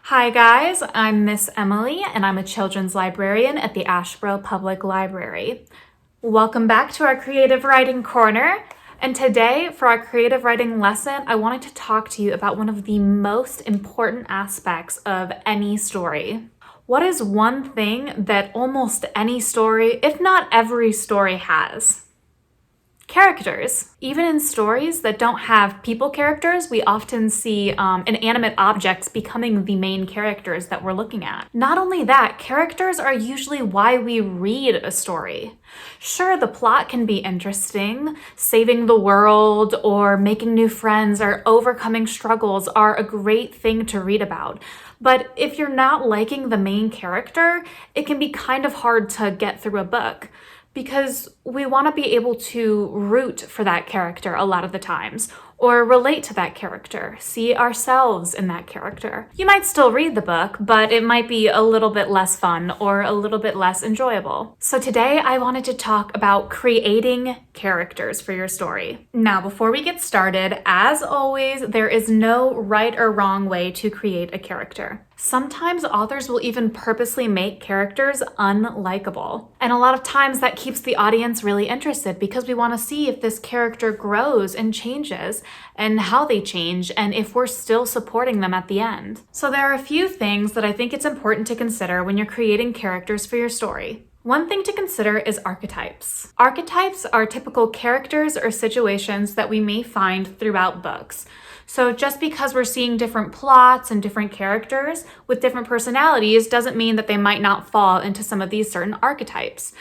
Hi guys, I'm Miss Emily and I'm a children's librarian at the Asheboro Public Library. Welcome back to our Creative Writing Corner. And today for our creative writing lesson, I wanted to talk to you about one of the most important aspects of any story. What is one thing that almost any story, if not every story, has? Characters. Even in stories that don't have people characters, we often see inanimate objects becoming the main characters that we're looking at. Not only that, characters are usually why we read a story. Sure, the plot can be interesting. Saving the world or making new friends or overcoming struggles are a great thing to read about. But if you're not liking the main character, it can be kind of hard to get through a book, because we want to be able to root for that character a lot of the times, or relate to that character, see ourselves in that character. You might still read the book, but it might be a little bit less fun or a little bit less enjoyable. So today I wanted to talk about creating characters for your story. Now, before we get started, as always, there is no right or wrong way to create a character. Sometimes authors will even purposely make characters unlikable. And a lot of times that keeps the audience really interested because we want to see if this character grows and changes and how they change and if we're still supporting them at the end. So there are a few things that I think it's important to consider when you're creating characters for your story. One thing to consider is archetypes. Archetypes are typical characters or situations that we may find throughout books. So just because we're seeing different plots and different characters with different personalities doesn't mean that they might not fall into some of these certain archetypes.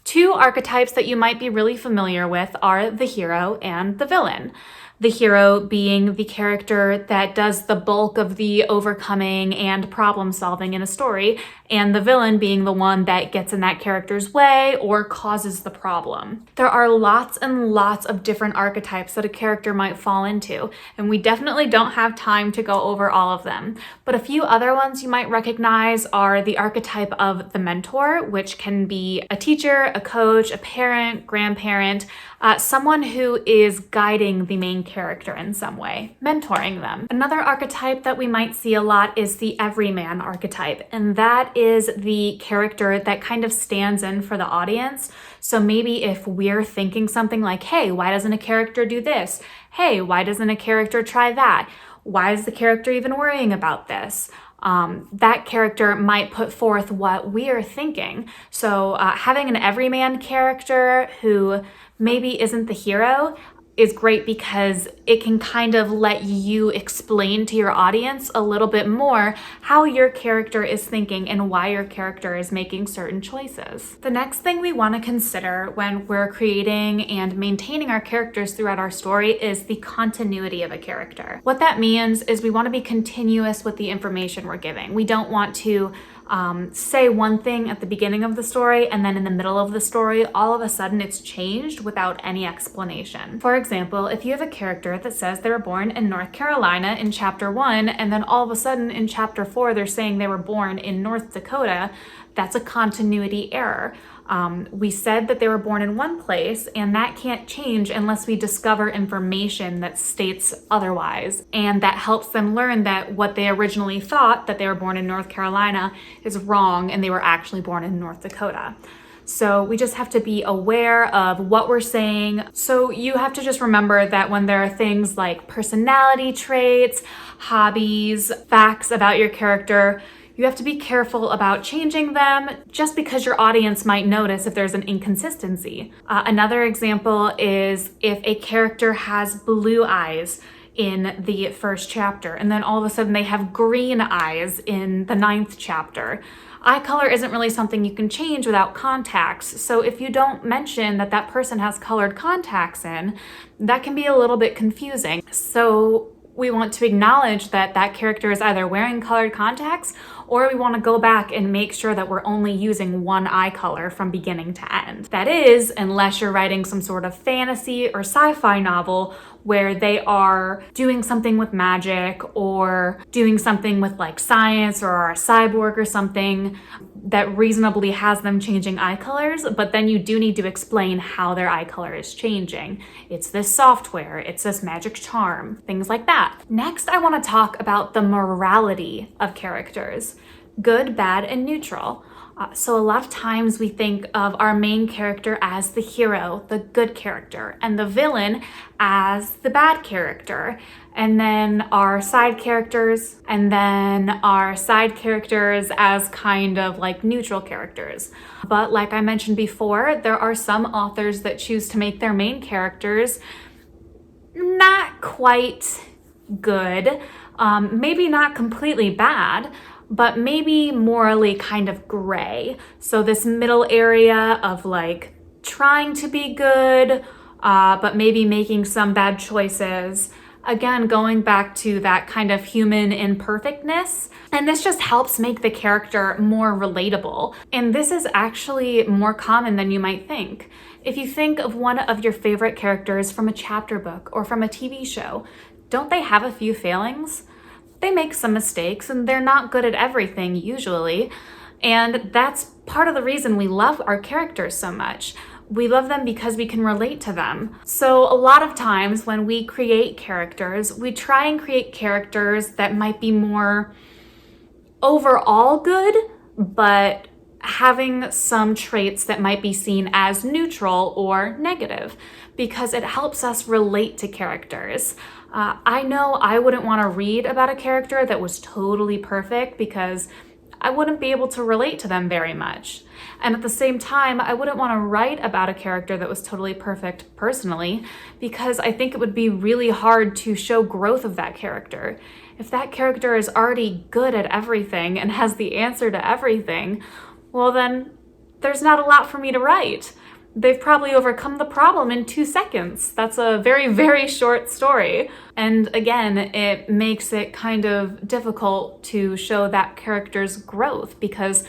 Two archetypes that you might be really familiar with are the hero and the villain. The hero being the character that does the bulk of the overcoming and problem solving in a story, and the villain being the one that gets in that character's way or causes the problem. There are lots and lots of different archetypes that a character might fall into, and we definitely don't have time to go over all of them. But a few other ones you might recognize are the archetype of the mentor, which can be a teacher, a coach, a parent, grandparent, someone who is guiding the main character in some way, mentoring them. Another archetype that we might see a lot is the everyman archetype, and that is the character that kind of stands in for the audience. So maybe if we're thinking something like, hey, why doesn't a character do this? Hey, why doesn't a character try that? Why is the character even worrying about this? That character might put forth what we are thinking. So having an everyman character who maybe isn't the hero is great because it can kind of let you explain to your audience a little bit more how your character is thinking and why your character is making certain choices. The next thing we want to consider when we're creating and maintaining our characters throughout our story is the continuity of a character. What that means is we want to be continuous with the information we're giving. We don't want to say one thing at the beginning of the story and then in the middle of the story, all of a sudden it's changed without any explanation. For example, if you have a character that says they were born in North Carolina in chapter 1, and then all of a sudden in chapter 4 they're saying they were born in North Dakota, that's a continuity error. We said that they were born in one place, and that can't change unless we discover information that states otherwise, and that helps them learn that what they originally thought, that they were born in North Carolina, is wrong and they were actually born in North Dakota. So we just have to be aware of what we're saying. So you have to just remember that when there are things like personality traits, hobbies, facts about your character, you have to be careful about changing them just because your audience might notice if there's an inconsistency. Another example is if a character has blue eyes in the first chapter, and then all of a sudden they have green eyes in the 9th chapter. Eye color isn't really something you can change without contacts, so if you don't mention that that person has colored contacts in, that can be a little bit confusing. So we want to acknowledge that that character is either wearing colored contacts, or we want to go back and make sure that we're only using one eye color from beginning to end. That is, unless you're writing some sort of fantasy or sci-fi novel where they are doing something with magic or doing something with like science or are a cyborg or something that reasonably has them changing eye colors, but then you do need to explain how their eye color is changing. It's this software, it's this magic charm, things like that. Next, I want to talk about the morality of characters, good, bad, and neutral. So a lot of times we think of our main character as the hero, the good character, and the villain as the bad character, and then our side characters, as kind of like neutral characters. But like I mentioned before, there are some authors that choose to make their main characters not quite good, maybe not completely bad, but maybe morally kind of gray. So this middle area of like trying to be good, but maybe making some bad choices. Again, going back to that kind of human imperfectness. And this just helps make the character more relatable. And this is actually more common than you might think. If you think of one of your favorite characters from a chapter book or from a TV show, don't they have a few failings? They make some mistakes and they're not good at everything usually. And that's part of the reason we love our characters so much. We love them because we can relate to them. So a lot of times when we create characters, we try and create characters that might be more overall good, but having some traits that might be seen as neutral or negative, because it helps us relate to characters. I know I wouldn't want to read about a character that was totally perfect because I wouldn't be able to relate to them very much. And at the same time, I wouldn't want to write about a character that was totally perfect personally, because I think it would be really hard to show growth of that character. If that character is already good at everything and has the answer to everything, well then there's not a lot for me to write. They've probably overcome the problem in 2 seconds. That's a very, very short story. And again, it makes it kind of difficult to show that character's growth because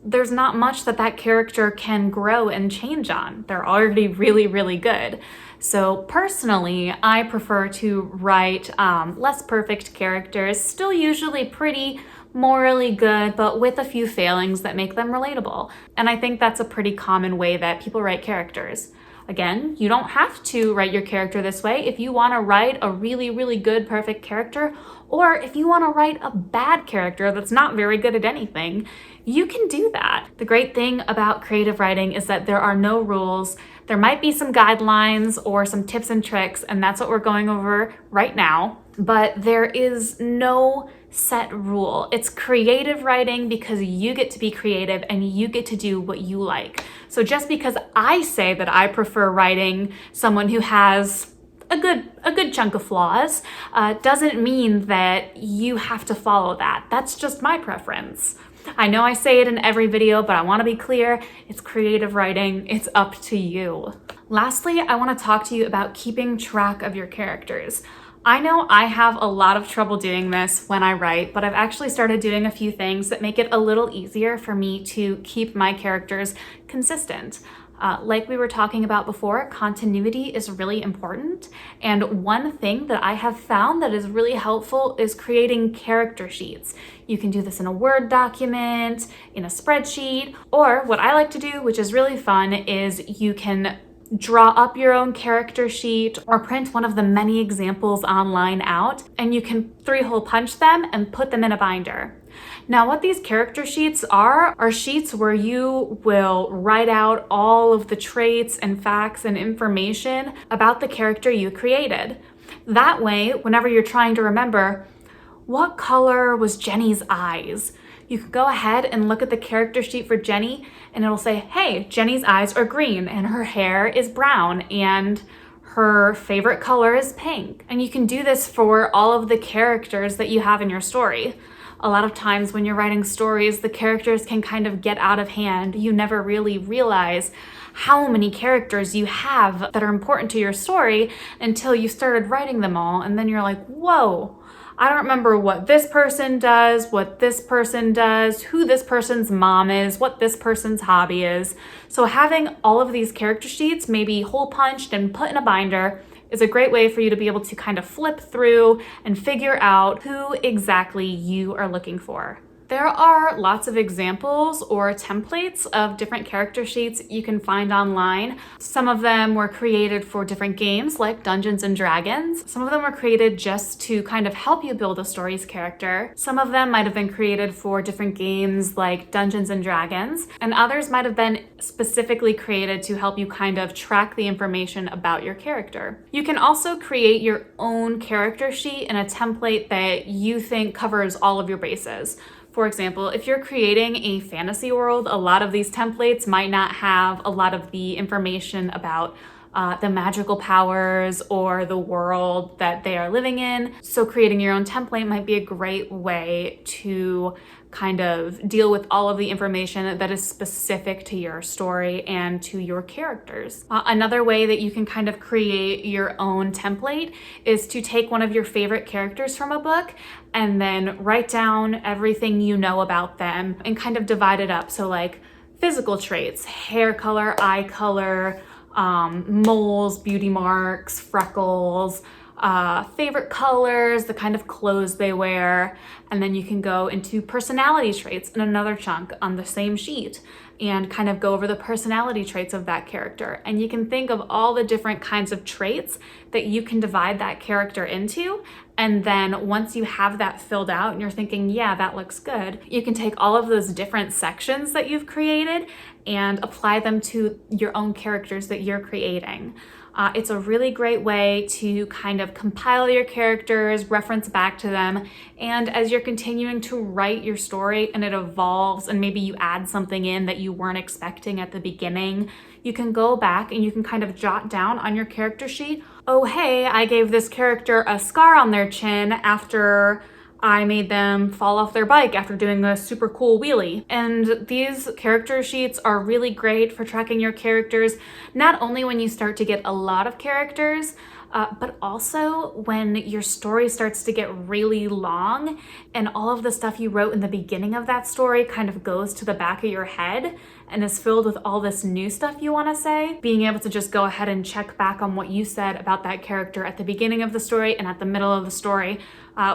there's not much that character can grow and change on. They're already really, really good. So personally, I prefer to write less perfect characters, still usually pretty morally good, but with a few failings that make them relatable. And I think that's a pretty common way that people write characters. Again, you don't have to write your character this way. If you want to write a really, really good, perfect character, or if you want to write a bad character that's not very good at anything, you can do that. The great thing about creative writing is that there are no rules. There might be some guidelines or some tips and tricks, and that's what we're going over right now, but there is no set rule. It's creative writing because you get to be creative and you get to do what you like. So just because I say that I prefer writing someone who has a good chunk of flaws, doesn't mean that you have to follow that. That's just my preference. I know I say it in every video, but I want to be clear, it's creative writing, it's up to you. Lastly, I want to talk to you about keeping track of your characters. I know I have a lot of trouble doing this when I write, but I've actually started doing a few things that make it a little easier for me to keep my characters consistent. Like we were talking about before, continuity is really important. And one thing that I have found that is really helpful is creating character sheets. You can do this in a Word document, in a spreadsheet, or what I like to do, which is really fun, is you can draw up your own character sheet or print one of the many examples online out, and you can 3-hole punch them and put them in a binder. Now, what these character sheets are sheets where you will write out all of the traits and facts and information about the character you created. That way, whenever you're trying to remember, what color was Jenny's eyes? You can go ahead and look at the character sheet for Jenny and it'll say, hey, Jenny's eyes are green and her hair is brown and her favorite color is pink. And you can do this for all of the characters that you have in your story. A lot of times when you're writing stories, the characters can kind of get out of hand. You never really realize how many characters you have that are important to your story until you started writing them all. And then you're like, whoa, I don't remember what this person does, what this person does, who this person's mom is, what this person's hobby is. So having all of these character sheets maybe hole punched and put in a binder is a great way for you to be able to kind of flip through and figure out who exactly you are looking for. There are lots of examples or templates of different character sheets you can find online. Some of them were created for different games like Dungeons and Dragons. Some of them were created just to kind of help you build a story's character. Some of them might have been created for different games like Dungeons and Dragons, and others might have been specifically created to help you kind of track the information about your character. You can also create your own character sheet in a template that you think covers all of your bases. For example, if you're creating a fantasy world, a lot of these templates might not have a lot of the information about the magical powers or the world that they are living in. So creating your own template might be a great way to kind of deal with all of the information that is specific to your story and to your characters. Another way that you can kind of create your own template is to take one of your favorite characters from a book and then write down everything you know about them and kind of divide it up. So like physical traits, hair color, eye color, moles, beauty marks, freckles, favorite colors, the kind of clothes they wear, and then you can go into personality traits in another chunk on the same sheet and kind of go over the personality traits of that character. And you can think of all the different kinds of traits that you can divide that character into. And then once you have that filled out and you're thinking, yeah, that looks good, you can take all of those different sections that you've created and apply them to your own characters that you're creating. It's a really great way to kind of compile your characters, reference back to them, and as you're continuing to write your story and it evolves and maybe you add something in that you weren't expecting at the beginning, you can go back and you can kind of jot down on your character sheet, oh hey, I gave this character a scar on their chin after I made them fall off their bike after doing a super cool wheelie. And these character sheets are really great for tracking your characters, not only when you start to get a lot of characters, but also when your story starts to get really long and all of the stuff you wrote in the beginning of that story kind of goes to the back of your head and is filled with all this new stuff you want to say. Being able to just go ahead and check back on what you said about that character at the beginning of the story and at the middle of the story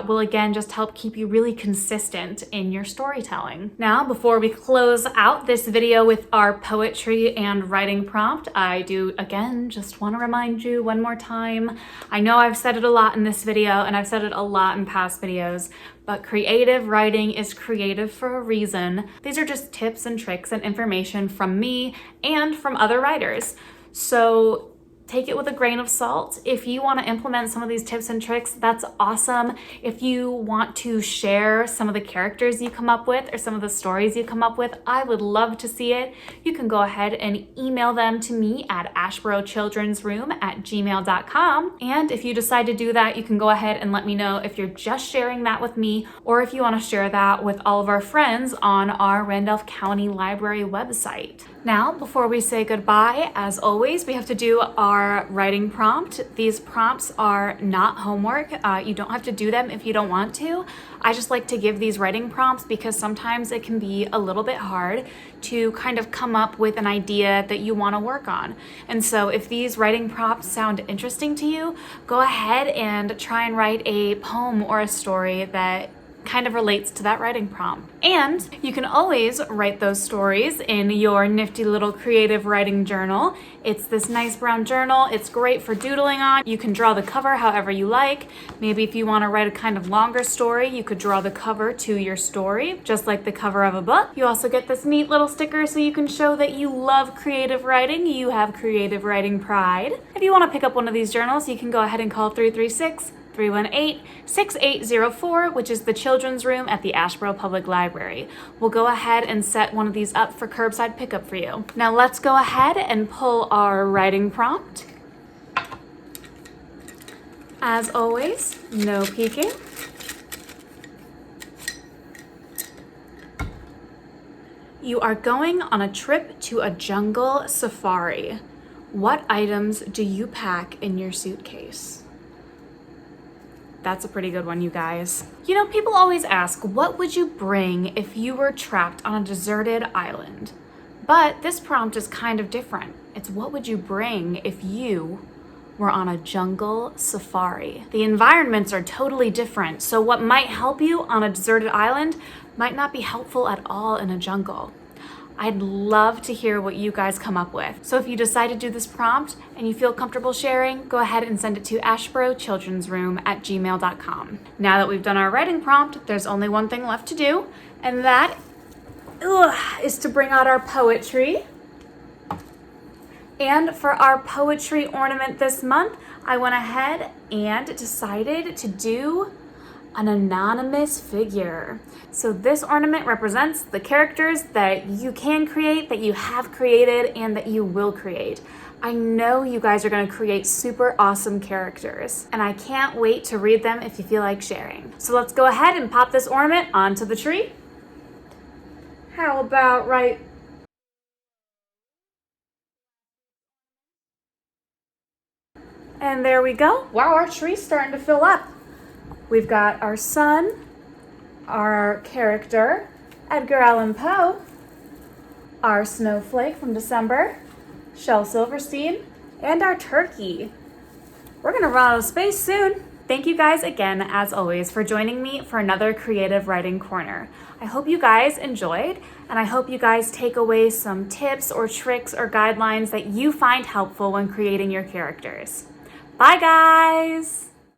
will again just help keep you really consistent in your storytelling. Now, before we close out this video with our poetry and writing prompt, I do again just want to remind you one more time. I know I've said it a lot in this video and I've said it a lot in past videos, but creative writing is creative for a reason. These are just tips and tricks and information from me and from other writers. So take it with a grain of salt. If you want to implement some of these tips and tricks, that's awesome. If you want to share some of the characters you come up with or some of the stories you come up with, I would love to see it. You can go ahead and email them to me at asheborochildrensroom@gmail.com. And if you decide to do that, you can go ahead and let me know if you're just sharing that with me or if you want to share that with all of our friends on our Randolph County Library website. Now, before we say goodbye, as always, we have to do our writing prompt. These prompts are not homework. You don't have to do them if you don't want to. I just like to give these writing prompts because sometimes it can be a little bit hard to kind of come up with an idea that you want to work on. And so if these writing prompts sound interesting to you, go ahead and try and write a poem or a story that kind of relates to that writing prompt. And you can always write those stories in your nifty little creative writing journal. It's this nice brown journal. It's great for doodling on. You can draw the cover however you like. Maybe if you want to write a kind of longer story, you could draw the cover to your story, just like the cover of a book. You also get this neat little sticker so you can show that you love creative writing. You have creative writing pride. If you want to pick up one of these journals, you can go ahead and call 336-318-6804, which is the children's room at the Asheboro Public Library. We'll go ahead and set one of these up for curbside pickup for you. Now let's go ahead and pull our writing prompt. As always, no peeking. You are going on a trip to a jungle safari. What items do you pack in your suitcase? That's a pretty good one, you guys. You know, people always ask, what would you bring if you were trapped on a deserted island? But this prompt is kind of different. It's what would you bring if you we're on a jungle safari. The environments are totally different, so what might help you on a deserted island might not be helpful at all in a jungle. I'd love to hear what you guys come up with. So if you decide to do this prompt and you feel comfortable sharing, go ahead and send it to ashboroughchildrensroom@gmail.com. Now that we've done our writing prompt, there's only one thing left to do, and that is to bring out our poetry. And for our poetry ornament this month, I went ahead and decided to do an anonymous figure. So this ornament represents the characters that you can create, that you have created, and that you will create. I know you guys are going to create super awesome characters, and I can't wait to read them if you feel like sharing. So let's go ahead and pop this ornament onto the tree. How about right? And there we go. Wow, our tree's starting to fill up. We've got our sun, our character, Edgar Allan Poe, our snowflake from December, Shel Silverstein, and our turkey. We're gonna run out of space soon. Thank you guys again, as always, for joining me for another Creative Writing Corner. I hope you guys enjoyed, and I hope you guys take away some tips or tricks or guidelines that you find helpful when creating your characters. Bye, guys!